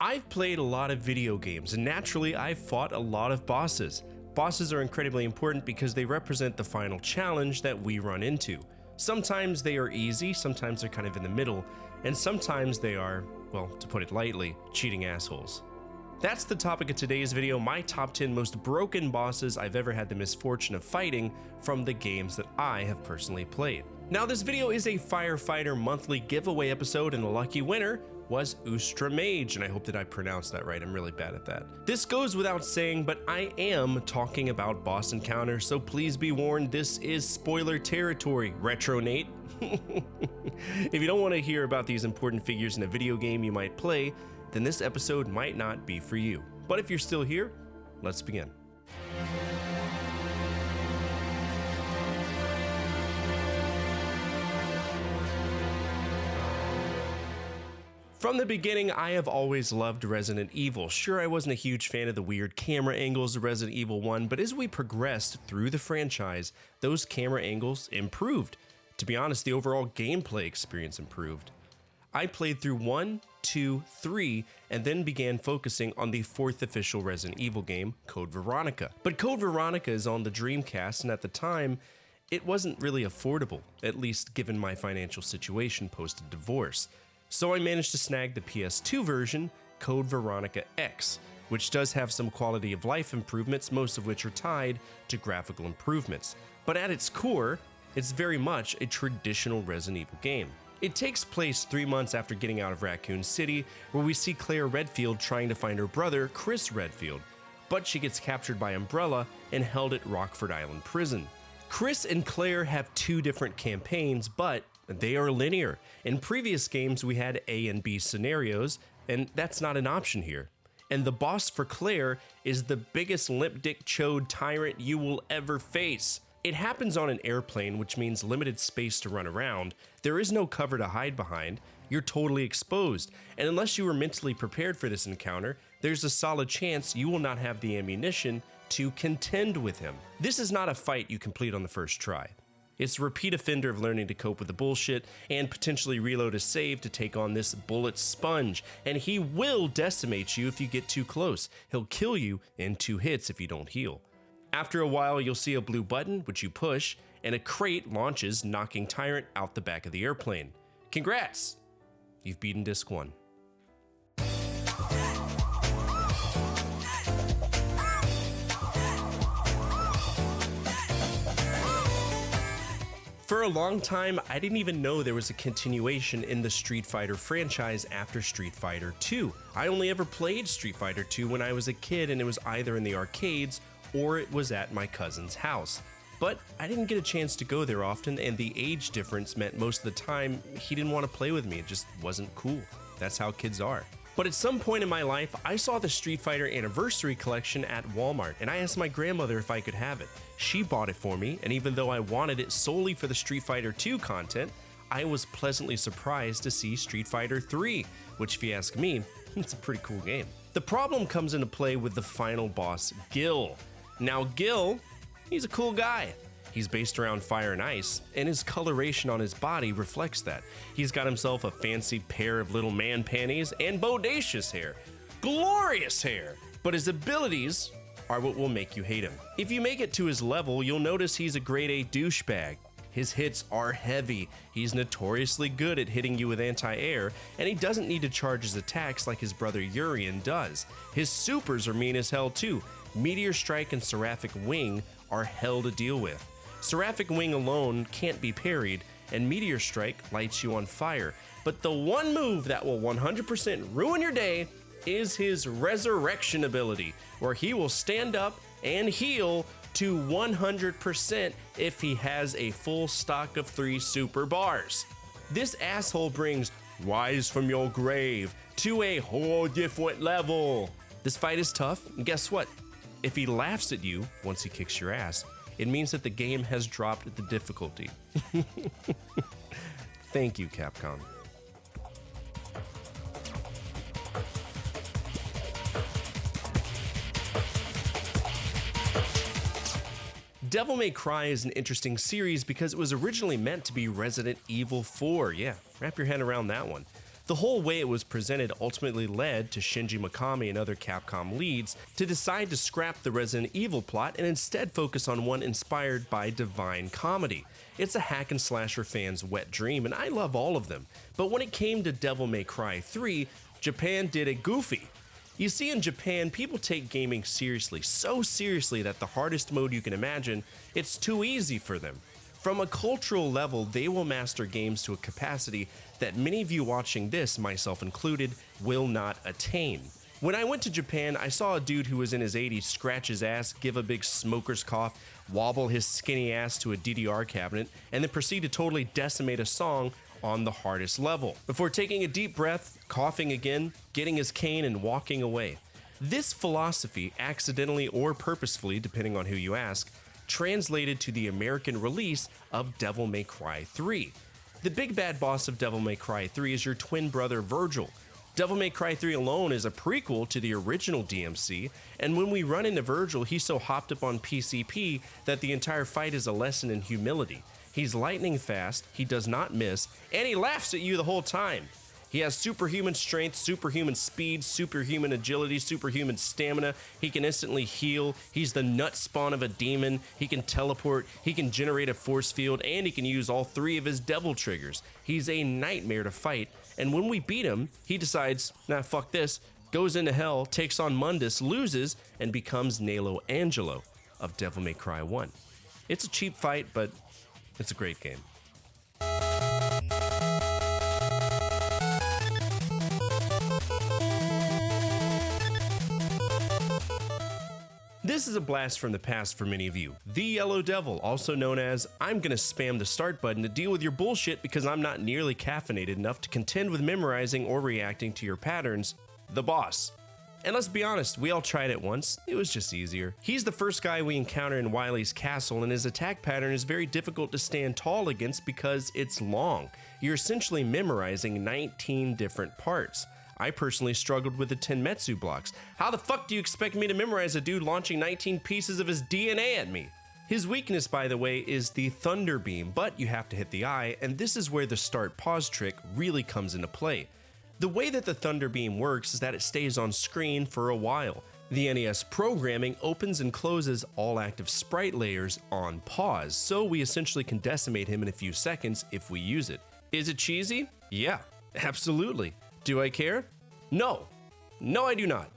I've played a lot of video games, and naturally I've fought a lot of bosses. Bosses are incredibly important because they represent the final challenge that we run into. Sometimes they are easy, sometimes they're kind of in the middle, and sometimes they are, well, to put it lightly, cheating assholes. That's the topic of today's video, my top 10 most broken bosses I've ever had the misfortune of fighting from the games that I have personally played. Now, this video is a Firefighter monthly giveaway episode, and the lucky winner was Ustra Mage, and I hope that I pronounced that right. I'm really bad at that. This goes without saying, but I am talking about boss encounters, so please be warned, this is spoiler territory, Retro Nate. If you don't want to hear about these important figures in a video game you might play, then this episode might not be for you. But if you're still here, let's begin. From the beginning, I have always loved Resident Evil. Sure, I wasn't a huge fan of the weird camera angles of Resident Evil 1, but as we progressed through the franchise, those camera angles improved. To be honest, the overall gameplay experience improved. I played through 1, 2, 3, and then began focusing on the 4th official Resident Evil game, Code Veronica. But Code Veronica is on the Dreamcast, and at the time, it wasn't really affordable, at least given my financial situation post-divorce. So I managed to snag the PS2 version, Code Veronica X, which does have some quality of life improvements, most of which are tied to graphical improvements. But at its core, it's very much a traditional Resident Evil game. It takes place 3 months after getting out of Raccoon City, where we see Claire Redfield trying to find her brother, Chris Redfield, but she gets captured by Umbrella and held at Rockford Island Prison. Chris and Claire have 2 different campaigns, but they are linear. In previous games, we had A and B scenarios, and that's not an option here. And the boss for Claire is the biggest limp dick chode tyrant you will ever face. It happens on an airplane, which means limited space to run around. There is no cover to hide behind. You're totally exposed, and unless you were mentally prepared for this encounter, there's a solid chance you will not have the ammunition to contend with him. This is not a fight you complete on the first try. It's a repeat offender of learning to cope with the bullshit and potentially reload a save to take on this bullet sponge, and he will decimate you if you get too close. He'll kill you in 2 hits if you don't heal. After a while, you'll see a blue button, which you push, and a crate launches, knocking Tyrant out the back of the airplane. Congrats! You've beaten Disc 1. For a long time, I didn't even know there was a continuation in the Street Fighter franchise after Street Fighter 2. I only ever played Street Fighter 2 when I was a kid, and it was either in the arcades or it was at my cousin's house. But I didn't get a chance to go there often, and the age difference meant most of the time he didn't want to play with me. It just wasn't cool. That's how kids are. But at some point in my life, I saw the Street Fighter Anniversary Collection at Walmart, and I asked my grandmother if I could have it. She bought it for me, and even though I wanted it solely for the Street Fighter 2 content, I was pleasantly surprised to see Street Fighter 3, which if you ask me, it's a pretty cool game. The problem comes into play with the final boss, Gill. Now Gill, he's a cool guy. He's based around fire and ice, and his coloration on his body reflects that. He's got himself a fancy pair of little man panties and bodacious hair. Glorious hair! But his abilities are what will make you hate him. If you make it to his level, you'll notice he's a grade A douchebag. His hits are heavy, he's notoriously good at hitting you with anti-air, and he doesn't need to charge his attacks like his brother Urien does. His supers are mean as hell too. Meteor Strike and Seraphic Wing are hell to deal with. Seraphic Wing alone can't be parried, and Meteor Strike lights you on fire. But the one move that will 100% ruin your day is his Resurrection ability, where he will stand up and heal to 100% if he has a full stock of 3 super bars. This asshole brings Rise from Your Grave to a whole different level. This fight is tough, and guess what? If he laughs at you once he kicks your ass, it means that the game has dropped the difficulty. Thank you, Capcom. Devil May Cry is an interesting series because it was originally meant to be Resident Evil 4. Yeah, wrap your head around that one. The whole way it was presented ultimately led to Shinji Mikami and other Capcom leads to decide to scrap the Resident Evil plot and instead focus on one inspired by divine comedy. It's a hack and slasher fan's wet dream, and I love all of them. But when it came to Devil May Cry 3, Japan did it goofy. You see, in Japan, people take gaming seriously, so seriously that the hardest mode you can imagine, it's too easy for them. From a cultural level, they will master games to a capacity that many of you watching this, myself included, will not attain. When I went to Japan, I saw a dude who was in his 80s scratch his ass, give a big smoker's cough, wobble his skinny ass to a DDR cabinet, and then proceed to totally decimate a song on the hardest level, before taking a deep breath, coughing again, getting his cane, and walking away. This philosophy, accidentally or purposefully, depending on who you ask, translated to the American release of Devil May Cry 3. The big bad boss of Devil May Cry 3 is your twin brother Vergil. Devil May Cry 3 alone is a prequel to the original DMC, and when we run into Vergil, he's so hopped up on PCP that the entire fight is a lesson in humility. He's lightning fast, he does not miss, and he laughs at you the whole time. He has superhuman strength, superhuman speed, superhuman agility, superhuman stamina. He can instantly heal. He's the nut spawn of a demon. He can teleport. He can generate a force field, and he can use all 3 of his devil triggers. He's a nightmare to fight. And when we beat him, he decides, nah, fuck this, goes into hell, takes on Mundus, loses, and becomes Nalo Angelo of Devil May Cry 1. It's a cheap fight, but it's a great game. This is a blast from the past for many of you. The Yellow Devil, also known as I'm gonna spam the start button to deal with your bullshit because I'm not nearly caffeinated enough to contend with memorizing or reacting to your patterns, the boss. And let's be honest, we all tried it once, it was just easier. He's the first guy we encounter in Wily's castle, and his attack pattern is very difficult to stand tall against because it's long. You're essentially memorizing 19 different parts. I personally struggled with the Tenmetsu blocks. How the fuck do you expect me to memorize a dude launching 19 pieces of his DNA at me? His weakness, by the way, is the Thunder Beam, but you have to hit the eye, and this is where the start pause trick really comes into play. The way that the Thunder Beam works is that it stays on screen for a while. The NES programming opens and closes all active sprite layers on pause, so we essentially can decimate him in a few seconds if we use it. Is it cheesy? Yeah, absolutely. Do I care? No. No, I do not.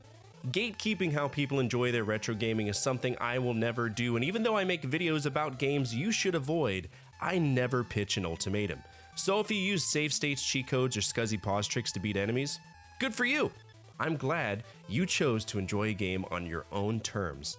Gatekeeping how people enjoy their retro gaming is something I will never do, and even though I make videos about games you should avoid, I never pitch an ultimatum. So if you use save states, cheat codes, or scuzzy pause tricks to beat enemies, good for you. I'm glad you chose to enjoy a game on your own terms.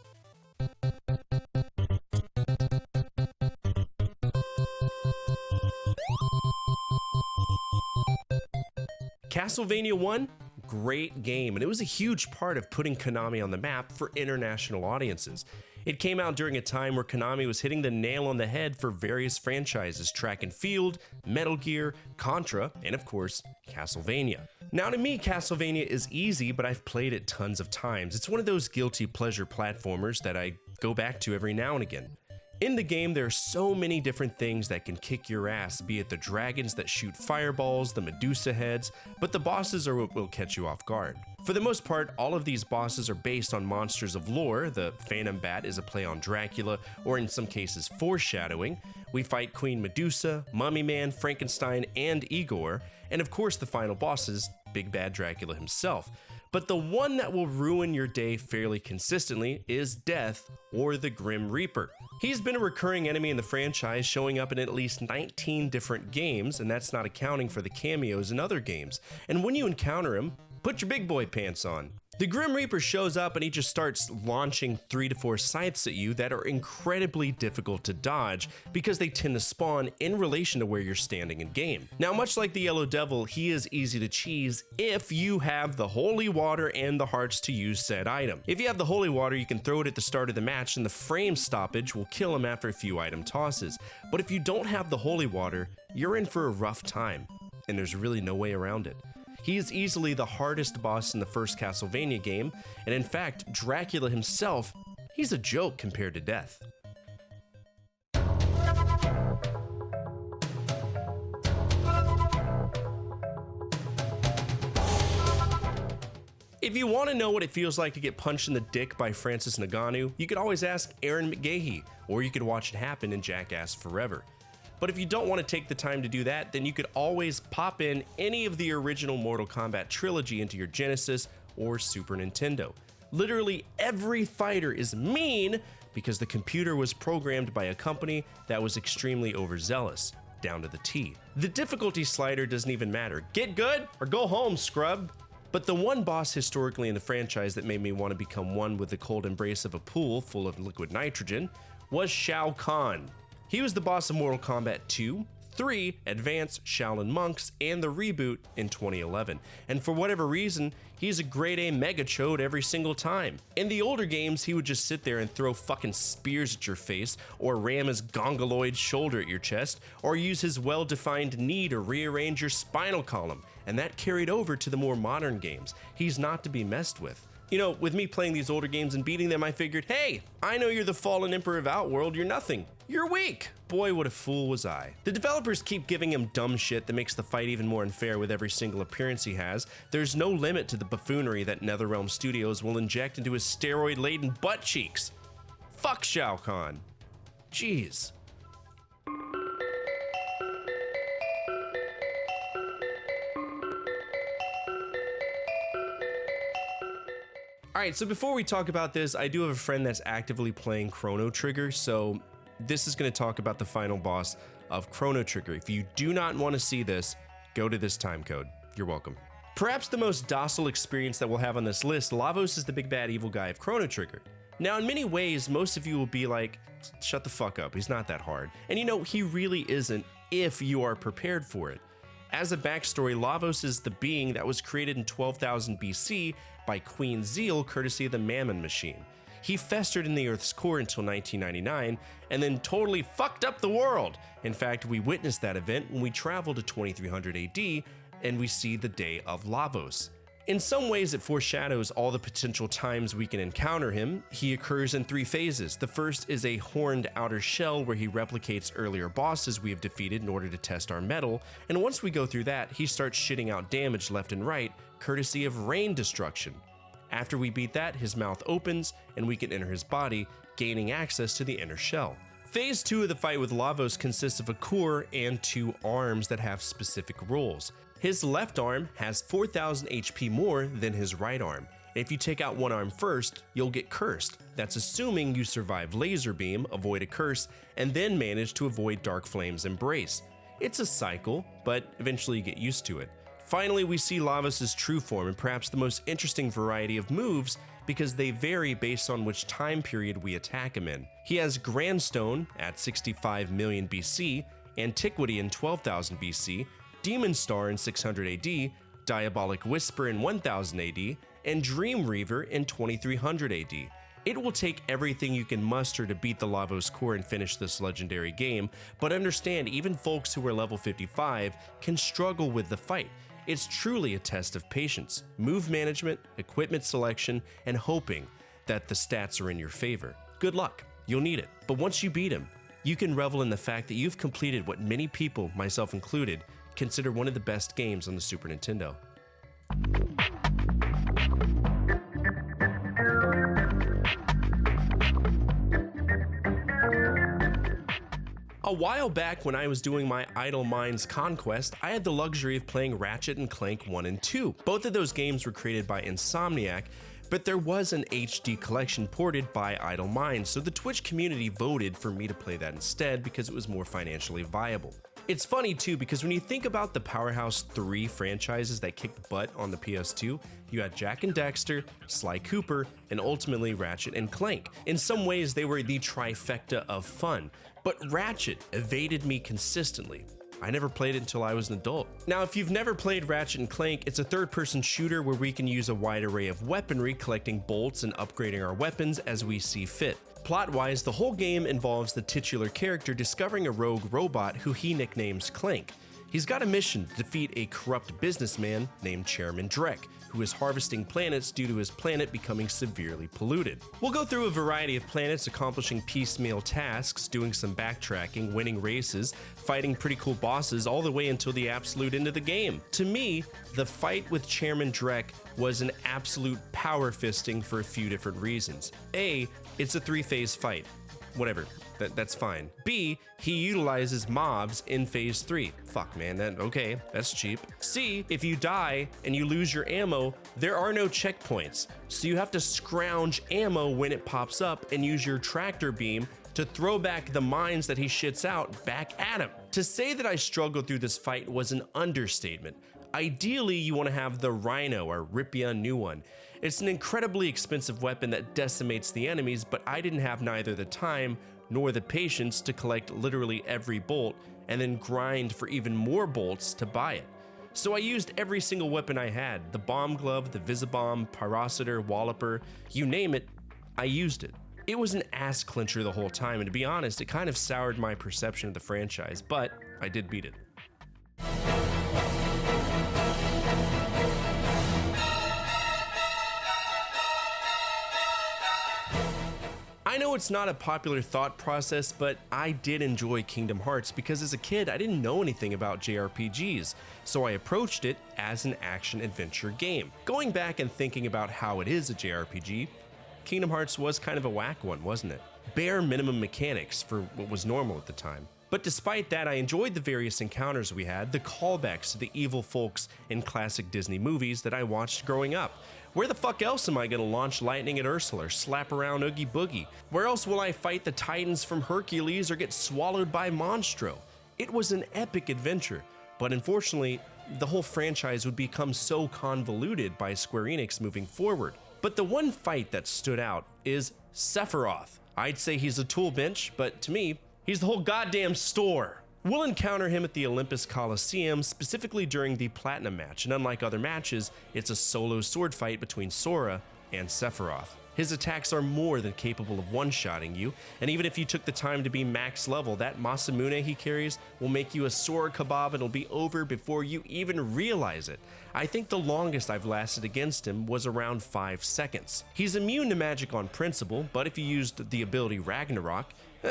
Castlevania 1, great game, and it was a huge part of putting Konami on the map for international audiences. It came out during a time where Konami was hitting the nail on the head for various franchises, Track and Field, Metal Gear, Contra, and of course, Castlevania. Now to me, Castlevania is easy, but I've played it tons of times. It's one of those guilty pleasure platformers that I go back to every now and again. In the game, there are so many different things that can kick your ass, be it the dragons that shoot fireballs, the Medusa heads, but the bosses are what will catch you off guard. For the most part, all of these bosses are based on monsters of lore. The Phantom Bat is a play on Dracula, or in some cases foreshadowing. We fight Queen Medusa, Mummy Man, Frankenstein, and Igor, and of course the final boss is Big Bad Dracula himself. But the one that will ruin your day fairly consistently is Death, or the Grim Reaper. He's been a recurring enemy in the franchise, showing up in at least 19 different games, and that's not accounting for the cameos in other games. And when you encounter him, put your big boy pants on. The Grim Reaper shows up and he just starts launching 3 to 4 scythes at you that are incredibly difficult to dodge because they tend to spawn in relation to where you're standing in game. Now, much like the Yellow Devil, he is easy to cheese if you have the holy water and the hearts to use said item. If you have the holy water, you can throw it at the start of the match and the frame stoppage will kill him after a few item tosses. But if you don't have the holy water, you're in for a rough time, and there's really no way around it. He is easily the hardest boss in the first Castlevania game, and in fact, Dracula himself, he's a joke compared to Death. If you want to know what it feels like to get punched in the dick by Francis Ngannou, you could always ask Aaron McGahee, or you could watch it happen in Jackass Forever. But if you don't want to take the time to do that, then you could always pop in any of the original Mortal Kombat trilogy into your Genesis or Super Nintendo. Literally every fighter is mean because the computer was programmed by a company that was extremely overzealous, down to the T. The difficulty slider doesn't even matter. Get good or go home, scrub. But the one boss historically in the franchise that made me want to become one with the cold embrace of a pool full of liquid nitrogen was Shao Kahn. He was the boss of Mortal Kombat 2, 3, Advance, Shaolin Monks, and the reboot in 2011. And for whatever reason, he's a grade A mega chode every single time. In the older games, he would just sit there and throw fucking spears at your face, or ram his gongoloid shoulder at your chest, or use his well-defined knee to rearrange your spinal column. And that carried over to the more modern games. He's not to be messed with. You know, with me playing these older games and beating them, I figured, hey, I know you're the fallen emperor of Outworld, you're nothing. You're weak. Boy, what a fool was I. The developers keep giving him dumb shit that makes the fight even more unfair with every single appearance he has. There's no limit to the buffoonery that NetherRealm Studios will inject into his steroid-laden butt cheeks. Fuck Shao Kahn. Jeez. Alright, so before we talk about this, I do have a friend that's actively playing Chrono Trigger, so this is going to talk about the final boss of Chrono Trigger. If you do not want to see this, go to this time code. You're welcome. Perhaps the most docile experience that we'll have on this list, Lavos is the big bad evil guy of Chrono Trigger. Now, in many ways, most of you will be like, shut the fuck up, he's not that hard. And you know, he really isn't if you are prepared for it. As a backstory, Lavos is the being that was created in 12,000 BC by Queen Gill, courtesy of the Mammon Machine. He festered in the Earth's core until 1999, and then totally fucked up the world. In fact, we witnessed that event when we traveled to 2300 AD, and we see the Day of Lavos. In some ways, it foreshadows all the potential times we can encounter him. He occurs in 3 phases. The first is a horned outer shell where he replicates earlier bosses we have defeated in order to test our mettle, and once we go through that, he starts shitting out damage left and right, courtesy of rain destruction. After we beat that, his mouth opens, and we can enter his body, gaining access to the inner shell. Phase 2 of the fight with Lavos consists of a core and 2 arms that have specific roles. His left arm has 4,000 HP more than his right arm. If you take out one arm first, you'll get cursed. That's assuming you survive laser beam, avoid a curse, and then manage to avoid Dark Flame's embrace. It's a cycle, but eventually you get used to it. Finally, we see Lavos' true form and perhaps the most interesting variety of moves because they vary based on which time period we attack him in. He has Grandstone at 65 million BC, Antiquity in 12,000 BC, Demon Star in 600 AD, Diabolic Whisper in 1000 AD, and Dream Reaver in 2300 AD. It will take everything you can muster to beat the Lavos core and finish this legendary game, but understand even folks who are level 55 can struggle with the fight. It's truly a test of patience, move management, equipment selection, and hoping that the stats are in your favor. Good luck, you'll need it. But once you beat him, you can revel in the fact that you've completed what many people, myself included, consider one of the best games on the Super Nintendo. A while back when I was doing my Idle Minds Conquest, I had the luxury of playing Ratchet and Clank 1 and 2. Both of those games were created by Insomniac, but there was an HD collection ported by Idle Minds, so the Twitch community voted for me to play that instead because it was more financially viable. It's funny too because when you think about the Powerhouse 3 franchises that kicked butt on the PS2, you had Jak and Daxter, Sly Cooper, and ultimately Ratchet and Clank. In some ways they were the trifecta of fun, but Ratchet evaded me consistently. I never played it until I was an adult. Now, if you've never played Ratchet and Clank, it's a third-person shooter where we can use a wide array of weaponry, collecting bolts and upgrading our weapons as we see fit. Plot-wise, the whole game involves the titular character discovering a rogue robot who he nicknames Clank. He's got a mission to defeat a corrupt businessman named Chairman Drek, who is harvesting planets due to his planet becoming severely polluted. We'll go through a variety of planets, accomplishing piecemeal tasks, doing some backtracking, winning races, fighting pretty cool bosses, all the way until the absolute end of the game. To me, the fight with Chairman Drek was an absolute power fisting for a few different reasons. A, it's a 3-phase fight. Whatever. That's fine. B, he utilizes mobs in phase 3. Fuck, man, okay, that's cheap. C, if you die and you lose your ammo, there are no checkpoints, so you have to scrounge ammo when it pops up and use your tractor beam to throw back the mines that he shits out back at him. To say that I struggled through this fight was an understatement. Ideally, you want to have the Rhino or Ripia new one. It's an incredibly expensive weapon that decimates the enemies, but I didn't have neither the time nor the patience to collect literally every bolt and then grind for even more bolts to buy it. So I used every single weapon I had, the bomb glove, the visibomb, pyrocitor, walloper, you name it, I used it. It was an ass clincher the whole time, and to be honest, it kind of soured my perception of the franchise, but I did beat it. I know it's not a popular thought process, but I did enjoy Kingdom Hearts because as a kid, I didn't know anything about JRPGs, so I approached it as an action-adventure game. Going back and thinking about how it is a JRPG, Kingdom Hearts was kind of a whack one, wasn't it? Bare minimum mechanics for what was normal at the time. But despite that, I enjoyed the various encounters we had, the callbacks to the evil folks in classic Disney movies that I watched growing up. Where the fuck else am I gonna launch lightning at Ursula or slap around Oogie Boogie? Where else will I fight the Titans from Hercules or get swallowed by Monstro? It was an epic adventure, but unfortunately, the whole franchise would become so convoluted by Square Enix moving forward. But the one fight that stood out is Sephiroth. I'd say he's a tool bench, but to me, he's the whole goddamn store. We'll encounter him at the Olympus Coliseum, specifically during the Platinum match, and unlike other matches, it's a solo sword fight between Sora and Sephiroth. His attacks are more than capable of one-shotting you, and even if you took the time to be max level, that Masamune he carries will make you a Sora kebab and it'll be over before you even realize it. I think the longest I've lasted against him was around 5 seconds. He's immune to magic on principle, but if you used the ability Ragnarok,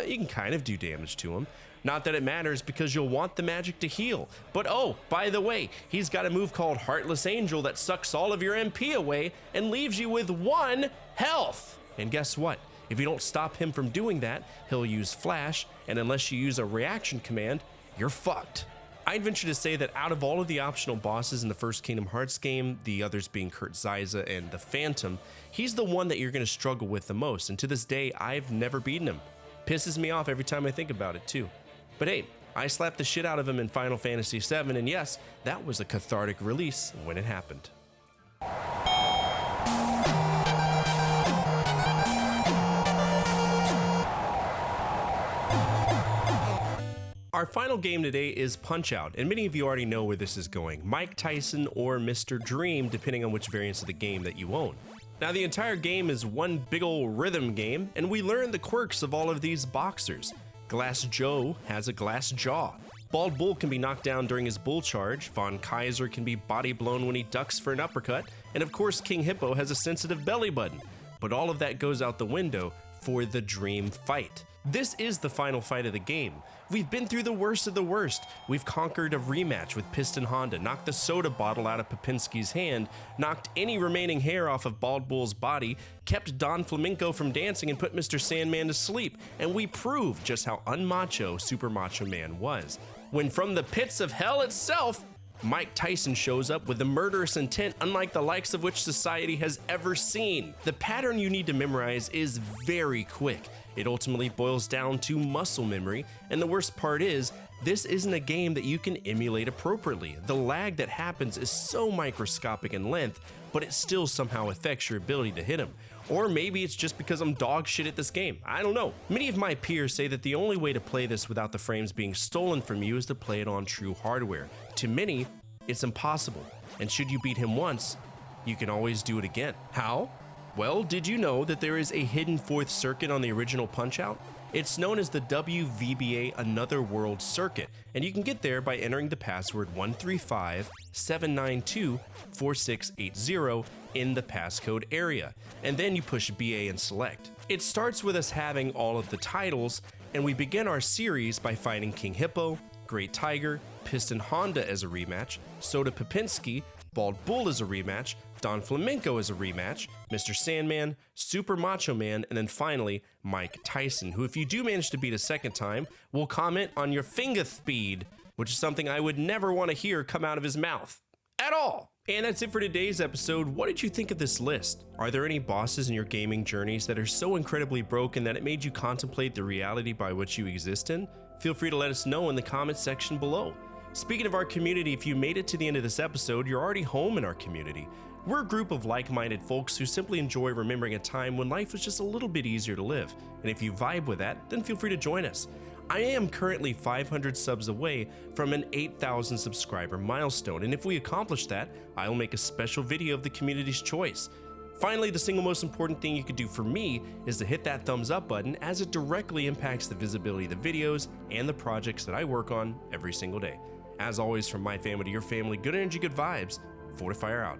you can kind of do damage to him. Not that it matters because you'll want the magic to heal. But oh, by the way, he's got a move called Heartless Angel that sucks all of your MP away and leaves you with 1 health. And guess what? If you don't stop him from doing that, he'll use Flash, and unless you use a reaction command, you're fucked. I'd venture to say that out of all of the optional bosses in the first Kingdom Hearts game, the others being Kurt Zyza and the Phantom, he's the one that you're going to struggle with the most, and to this day, I've never beaten him. Pisses me off every time I think about it too. But hey, I slapped the shit out of him in Final Fantasy VII, and yes, that was a cathartic release when it happened. Our final game today is Punch-Out!, and many of you already know where this is going. Mike Tyson or Mr. Dream, depending on which variants of the game that you own. Now, the entire game is one big ol' rhythm game, and we learn the quirks of all of these boxers. Glass Joe has a glass jaw. Bald Bull can be knocked down during his bull charge, Von Kaiser can be body blown when he ducks for an uppercut, and of course King Hippo has a sensitive belly button. But all of that goes out the window for the Dream Fight. This is the final fight of the game. We've been through the worst of the worst. We've conquered a rematch with Piston Honda, knocked the soda bottle out of Popinski's hand, knocked any remaining hair off of Bald Bull's body, kept Don Flamenco from dancing, and put Mr. Sandman to sleep. And we proved just how unmacho Super Macho Man was. When from the pits of hell itself, Mike Tyson shows up with a murderous intent unlike the likes of which society has ever seen. The pattern you need to memorize is very quick. It ultimately boils down to muscle memory, and the worst part is, this isn't a game that you can emulate appropriately. The lag that happens is so microscopic in length, but it still somehow affects your ability to hit him. Or maybe it's just because I'm dog shit at this game. I don't know. Many of my peers say that the only way to play this without the frames being stolen from you is to play it on true hardware. To many, it's impossible. And should you beat him once, you can always do it again. How? Well, did you know that there is a hidden fourth circuit on the original Punch-Out? It's known as the WVBA Another World Circuit, and you can get there by entering the password 135-792-4680 in the passcode area, and then you push BA and select. It starts with us having all of the titles, and we begin our series by fighting King Hippo, Great Tiger, Piston Honda as a rematch, Soda Popinski, Bald Bull as a rematch, Don Flamenco as a rematch, Mr. Sandman, Super Macho Man, and then finally, Mike Tyson, who if you do manage to beat a second time, will comment on your finger speed, which is something I would never want to hear come out of his mouth. At all! And that's it for today's episode. What did you think of this list? Are there any bosses in your gaming journeys that are so incredibly broken that it made you contemplate the reality by which you exist in? Feel free to let us know in the comments section below. Speaking of our community, if you made it to the end of this episode, you're already home in our community. We're a group of like-minded folks who simply enjoy remembering a time when life was just a little bit easier to live. And if you vibe with that, then feel free to join us. I am currently 500 subs away from an 8,000 subscriber milestone, and if we accomplish that, I'll make a special video of the community's choice. Finally, the single most important thing you could do for me is to hit that thumbs up button, as it directly impacts the visibility of the videos and the projects that I work on every single day. As always, from my family to your family, good energy, good vibes. Fortefyre out.